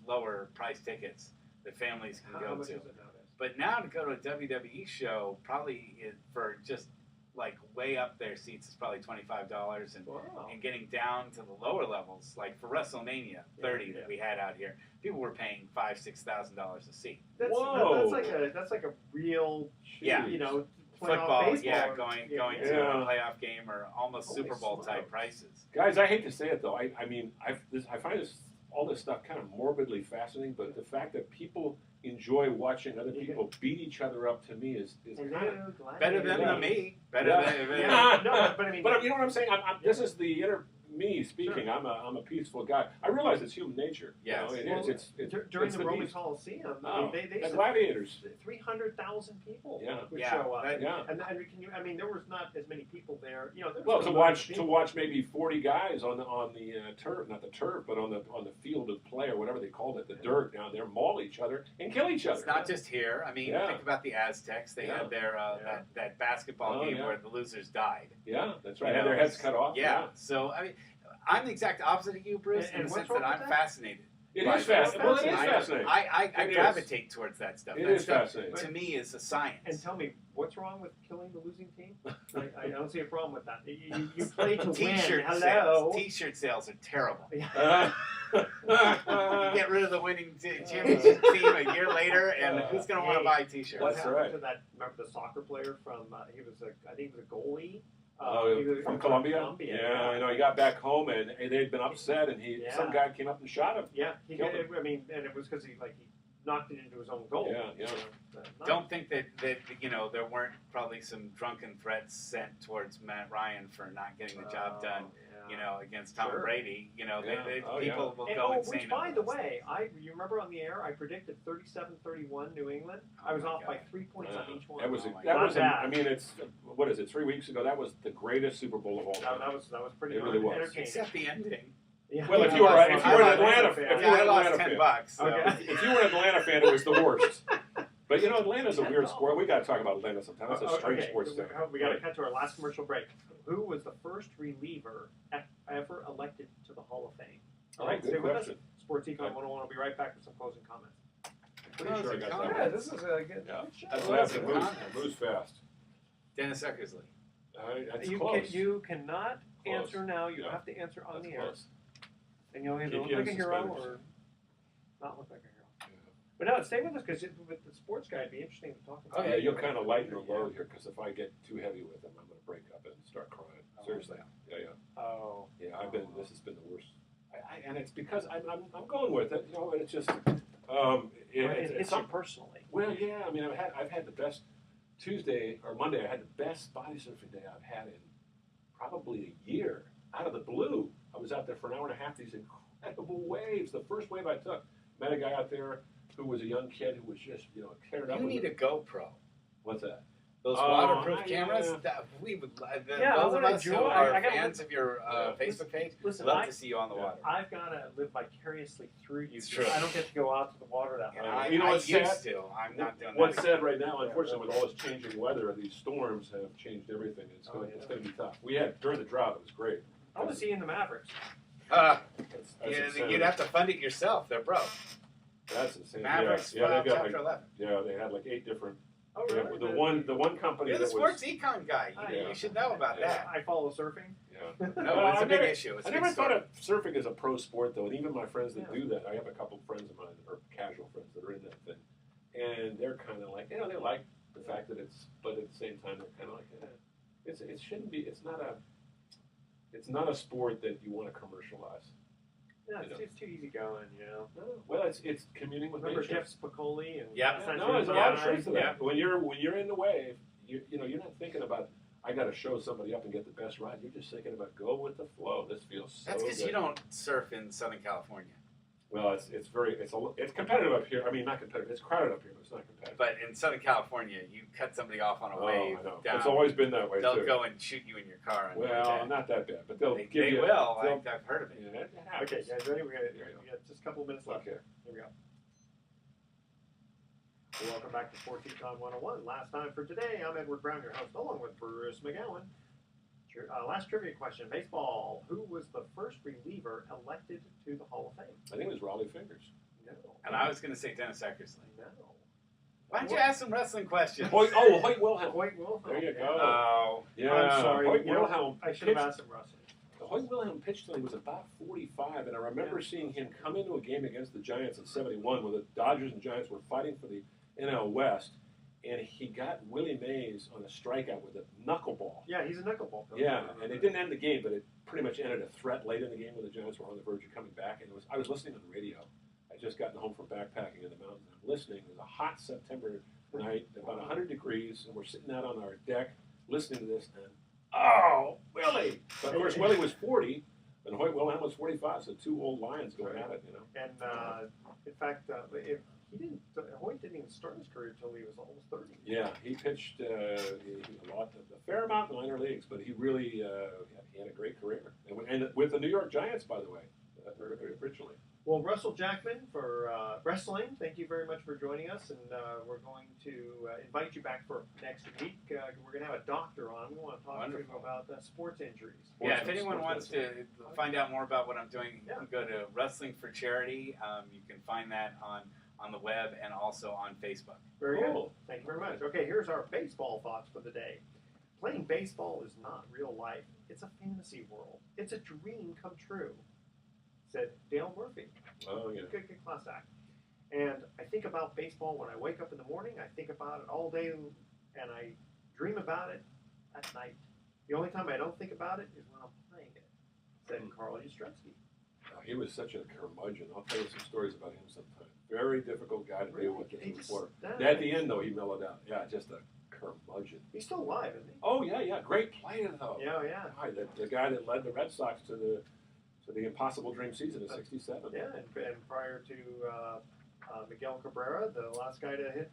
lower price tickets that families can How go much to. is it nowadays? But now to go to a WWE show, for just like way up their seats is probably $25, Wow. and getting down to the lower levels, like for WrestleMania 30 that we had out here, people were paying $5,000-$6,000 a seat. Whoa. That's like a real, Yeah. playoff Football, baseball. going Yeah. to a playoff game, or almost Holy Super Bowl type smokes. prices. Guys, I hate to say it though. I mean, I find all this stuff kind of morbidly fascinating. But the fact that people enjoy watching other people beat each other up, to me is kind of Better than Yeah. me. Better Yeah. than Yeah, no, but I mean, But you know what I'm saying? This is the inner me speaking. I'm a peaceful guy. I realize it's human nature. Yes. It Well, is. It's during it's the Roman beast. Coliseum, Oh, they the said gladiators. 300,000 people Yeah. would Yeah, show up. that- Yeah. And can you? I mean, there was not as many people there. There was Well, still to loads of watch people. maybe 40 guys on the turf, not the turf, but on the field of play or whatever they called it, the dirt down there, maul each other and kill each other. It's not just here. I mean, Yeah. think about the Aztecs. They Yeah. had their Yeah. that basketball Oh, game yeah. where the losers died. Yeah, that's right. You Had know, their heads cut off. Yeah. So I mean, I'm the exact opposite of you, Bruce, And in the what's sense wrong that with I'm that? fascinated. It by is that. fascinating. Well, it is I- fascinating. I It is. gravitate towards that stuff. It That is stuff, fascinating. to me, is a science. And tell me, what's wrong with killing the losing team? I don't see a problem with that. You play to win. T-shirt Hello. sales. T-shirt sales are terrible. Yeah. You get rid of the winning championship team a year later, and who's going to want to buy T-shirts? What That's happened right. to that? Remember the soccer player from? I think he was a goalie. From Colombia? Yeah, I know. He got back home and they'd been upset, and some guy came up and shot him. Yeah, Killed him. I mean, and it was because he knocked it into his own goal. Yeah. Don't think that there weren't probably some drunken threats sent towards Matt Ryan for not getting the job done. Against Tom Sure. Brady. Yeah. People will And, go insane. which, by over the this. way, you remember on the air, I predicted 37-31 New England. Oh I was my off by God. 3 points on each one. That was Oh my that God. was. Not bad. I mean, it's what is it? 3 weeks ago, that was the greatest Super Bowl of all time. that was pretty It really was. entertaining. Except the ending. Yeah. Well, if Yeah, you were I an lost Atlanta, fan. if you Yeah, were I an lost Atlanta fan, $10. So. Okay. if you were an Atlanta fan, it was the worst. But Atlanta's a weird sport. We got to talk about Atlanta sometime. It's a strange sports thing. We got to cut to our last commercial break. Who was the first reliever ever elected to the Hall of Fame? All right, good stay with us. question. Sports Econ 101. I'll be right back with some closing comments. Pretty sure I got that. Yeah, one. this is a good, Yeah. good show. That's Well, what that's happens. a Moves fast. Dennis Eckersley. That's You, close. you cannot Close. answer now. You Yeah. have to answer on That's the air. close. And you'll either Keep look you like in a hero suspenders. or not look like a hero. But no, stay with us because with the sports guy, it'd be interesting to talk about. Oh, yeah, you'll kind of lighten the load here because if I get too heavy with them, I'm going to break up and start crying. Seriously. Yeah. Oh. Yeah, this has been the worst. And it's because I'm going with it. It's just It's some personally. Well, yeah. I mean, I've had the best Tuesday or Monday. I had the best body surfing day I've had in probably a year. Out of the blue, I was out there for an hour and a half. These incredible waves. The first wave I took, met a guy out there who was a young kid who was just teared up. You need a GoPro. What's that? Those Oh, waterproof yeah. cameras. That we would. Yeah, I those of wanna us who join. are I gotta fans of your Facebook page, Listen, love to see you on the water. I've got to live vicariously through you. It's true. I don't get to go out to the water that much. I, You know I what's used sad? to. I'm not doing What's that. said right now, unfortunately, with all this changing weather, these storms have changed everything. It's going to be tough. We had during the drought, it was great. I want to see you in the Mavericks. That's You'd have to fund it yourself. They're broke. That's insane. Mavericks Yeah, they've got Chapter 11. yeah, they had like 8 different Oh, Yeah, really? the one company You're the that sports was. econ guy. You, Yeah. you should know about Yeah. that. I follow surfing. Yeah. No, it's a I big never- issue. It's I a big never thought story. of surfing as a pro sport, though, and even my friends that Yeah. do that, I have a couple friends of mine, or casual friends, that are in that thing, and they're kind of like, they like the fact that it's, but at the same time, they're kind of like, it shouldn't be, it's not a sport that you want to commercialize. Yeah, You know. it's too easy going, you know. No, well, it's communing with Remember nature. Jeff Spicoli and Yeah. No, there's a lot of Yeah, truth to that. yeah. When you're in the wave, you're not thinking about, I got to show somebody up and get the best ride. You're just thinking about go with the flow. This feels so That's because good. you don't surf in Southern California. Well, it's competitive up here. I mean, not competitive. It's crowded up here, but it's not competitive. But in Southern California, you cut somebody off on a wave I know. down. It's always been that way They'll too. go and shoot you in your car. On your Well, day. not that bad, but they'll They give you. will. they'll- I've heard of it. Yeah, it happens. Okay, guys, ready? We There you go. got just a couple of minutes left. Okay. Here we go. Well, welcome back to Sports Econ 101. Last time for today, I'm Edward Brown, your host, along with Bruce McGowan. Last trivia question: baseball. Who was the first reliever elected to the Hall of Fame? I think it was Raleigh Fingers. No. And I was going to say Dennis Eckersley. No. Why don't you ask some wrestling questions? Hoyt Wilhelm. Hoyt Wilhelm. There you go. Oh, Yeah, I'm sorry. Hoyt You know, Wilhelm. I should have pitched- asked him wrestling. Hoyt Wilhelm pitched till he was about 45, and I remember seeing him come into a game against the Giants in '71, where the Dodgers and Giants were fighting for the NL West, and he got Willie Mays on a strikeout with a knuckleball. Yeah, he's a knuckleball. Yeah, and it didn't end the game, but it pretty much ended a threat late in the game when the Giants were on the verge of coming back. And I was listening to the radio. I just gotten home from backpacking in the mountains. I'm listening. It was a hot September night, about 100 degrees, and we're sitting out on our deck listening to this. And Willie! But of course, Willie was 40, and Hoyt Wilhelm was 45. So two old lions going at it, you know. And in fact, Hoyt didn't even start his career until he was almost 30. Yeah, he pitched a fair amount in minor leagues, but he really he had a great career, and with the New York Giants, by the way, originally. Well, Russell Jackman for wrestling, thank you very much for joining us, and we're going to invite you back for next week. We're going to have a doctor on. We want to talk to him about sports injuries. yeah. If anyone wants to find out more about what I'm doing, Yeah. go to Wrestling for Charity. You can find that on the web and also on Facebook. Very Cool. good. Thank you very much. Okay, here's our baseball thoughts for the day. Playing baseball is not real life. It's a fantasy world. It's a dream come true, said Dale Murphy. Oh yeah. Good class act. And I think about baseball when I wake up in the morning. I think about it all day, and I dream about it at night. The only time I don't think about it is when I'm playing it, said Carl Yastrzemski. He was such a curmudgeon. I'll tell you some stories about him sometime. Very difficult guy to deal with He in the just- sport. that- At the end, though, he mellowed out. Yeah, just a curmudgeon. He's still alive, isn't he? Oh yeah. Great player though. Yeah. Hi, the guy that led the Red Sox to the impossible dream season in '67. Yeah, and prior to Miguel Cabrera, the last guy to hit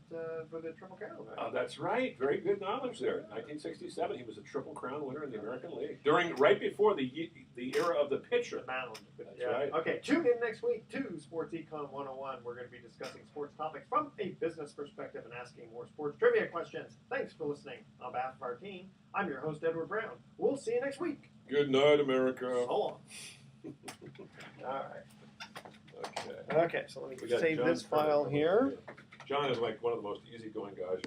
for the Triple Crown. Right? Oh, that's right. Very good knowledge there. 1967, he was a Triple Crown winner in the American League. Right before the era of the pitcher. The mound. That's Yeah. right. Okay, tune in next week to Sports Econ 101. We're going to be discussing sports topics from a business perspective and asking more sports trivia questions. Thanks for listening. On behalf of our team, I'm your host, Edward Brown. We'll see you next week. Good night, America. So long. All right. Okay. Okay, so let We me got save John this file Kerr. here. John is like one of the most easygoing guys.